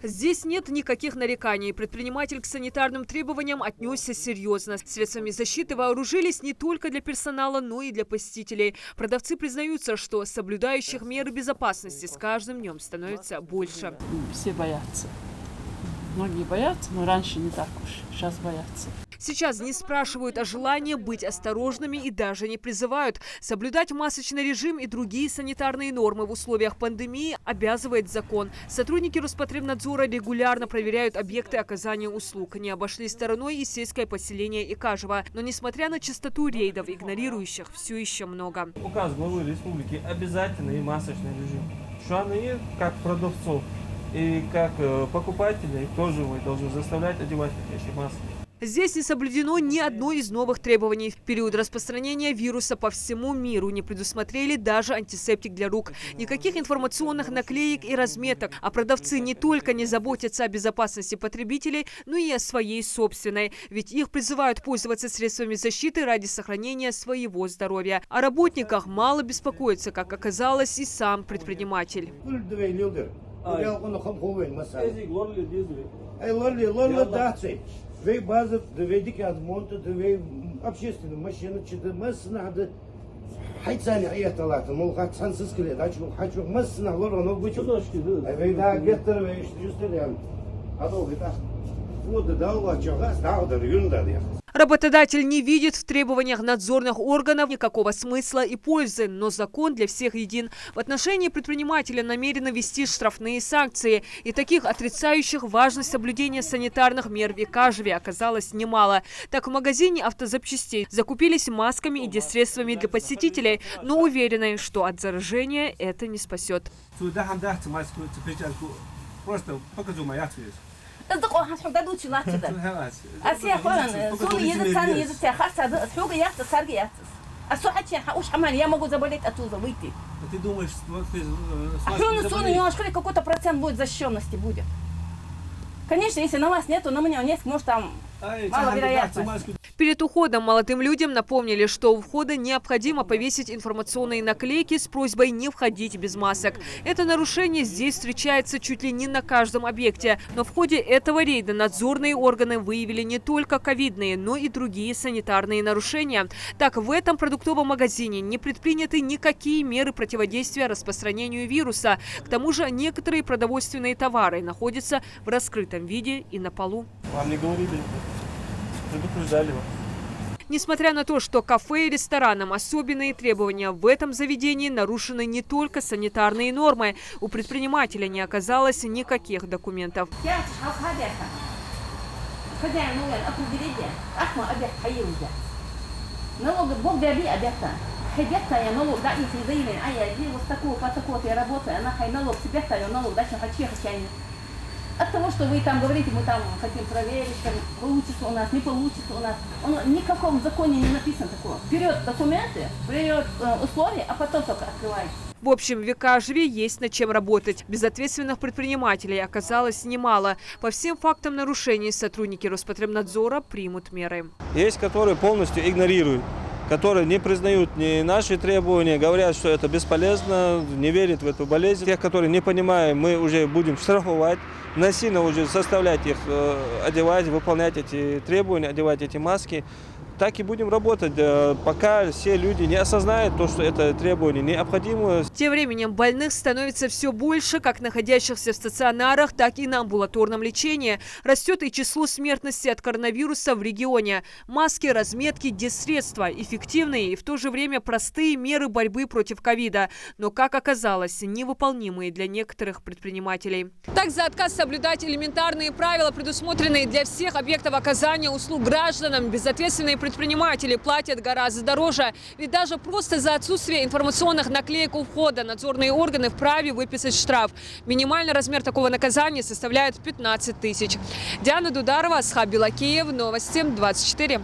Здесь нет никаких нареканий. Предприниматель к санитарным требованиям отнесся серьезно. Средствами защиты вооружились не только для персонала, но и для посетителей. Продавцы признаются, что соблюдающих меры безопасности с каждым днем становится больше. Все боятся. Многие боятся, но раньше не так уж. Сейчас боятся. Сейчас не спрашивают о желании быть осторожными и даже не призывают. Соблюдать масочный режим и другие санитарные нормы в условиях пандемии обязывает закон. Сотрудники Роспотребнадзора регулярно проверяют объекты оказания услуг. Не обошли стороной и сельское поселение Икажево. Но несмотря на частоту рейдов, игнорирующих все еще много. Указ главы республики обязательный масочный режим. Что они, как продавцов и как покупателей, тоже мы должны заставлять одевать эти маски. Здесь не соблюдено ни одно из новых требований. В период распространения вируса по всему миру не предусмотрели даже антисептик для рук. Никаких информационных наклеек и разметок. А продавцы не только не заботятся о безопасности потребителей, но и о своей собственной. Ведь их призывают пользоваться средствами защиты ради сохранения своего здоровья. О работниках мало беспокоится, как оказалось, и сам предприниматель. Две базы, две дикие адмонты, две общественные машины, четыре массины, надо хайцани аяталаты, мол, как сансыскали, хочу массины, лорно бычу. А вы да геттер вы что justили, а то вы так вот дал чего, стал да юнда. Работодатель не видит в требованиях надзорных органов никакого смысла и пользы, но закон для всех един. В отношении предпринимателя намерены ввести штрафные санкции. И таких отрицающих важность соблюдения санитарных мер в Икажеве оказалось немало. Так, в магазине автозапчастей закупились масками и диссредствами для посетителей, но уверены, что от заражения это не спасет. أصدقوا حسودادو تشلاتدا. أسيا خلنا سوني يد ثاني يد تأخرت حوجة يخت سرقيات. السوحة شيء حوش حمل يا موجود زبالة أتوزويتي. Ты думаешь, حلو سوني يوم شكلك какой-то процент будет защищенности будет. Конечно, если на вас нету, на меня нет, может там маловероятно. Перед уходом молодым людям напомнили, что у входа необходимо повесить информационные наклейки с просьбой не входить без масок. Это нарушение здесь встречается чуть ли не на каждом объекте. Но в ходе этого рейда надзорные органы выявили не только ковидные, но и другие санитарные нарушения. Так, в этом продуктовом магазине не предприняты никакие меры противодействия распространению вируса. К тому же некоторые продовольственные товары находятся в раскрытом виде и на полу. Вам не говорили? Предупреждали вас. Несмотря на то, что кафе и ресторанам особенные требования, в этом заведении нарушены не только санитарные нормы. У предпринимателя не оказалось никаких документов. От того, что вы там говорите, мы там хотим проверить, там, получится у нас, не получится у нас. Ни в каком законе не написано такого. Берет документы, берет условия, а потом только открывает. В общем, в Икажеве есть над чем работать. Безответственных предпринимателей оказалось немало. По всем фактам нарушений сотрудники Роспотребнадзора примут меры. Есть, которые полностью игнорируют, которые не признают ни наши требования, говорят, что это бесполезно, не верят в эту болезнь. Тех, которые не понимают, мы уже будем штрафовать, насильно уже заставлять их одевать, выполнять эти требования, одевать эти маски. Так и будем работать, пока все люди не осознают то, что это требование необходимо. Тем временем больных становится все больше, как находящихся в стационарах, так и на амбулаторном лечении. Растет и число смертности от коронавируса в регионе. Маски, разметки, диссредства – эффективные и в то же время простые меры борьбы против ковида. Но, как оказалось, невыполнимые для некоторых предпринимателей. Так, за отказ соблюдать элементарные правила, предусмотренные для всех объектов оказания услуг гражданам, безответственные предприниматели платят гораздо дороже. Ведь даже просто за отсутствие информационных наклеек у входа надзорные органы вправе выписать штраф. Минимальный размер такого наказания составляет 15 тысяч. Диана Дударова, Асхаб Белакеев, Новости 24.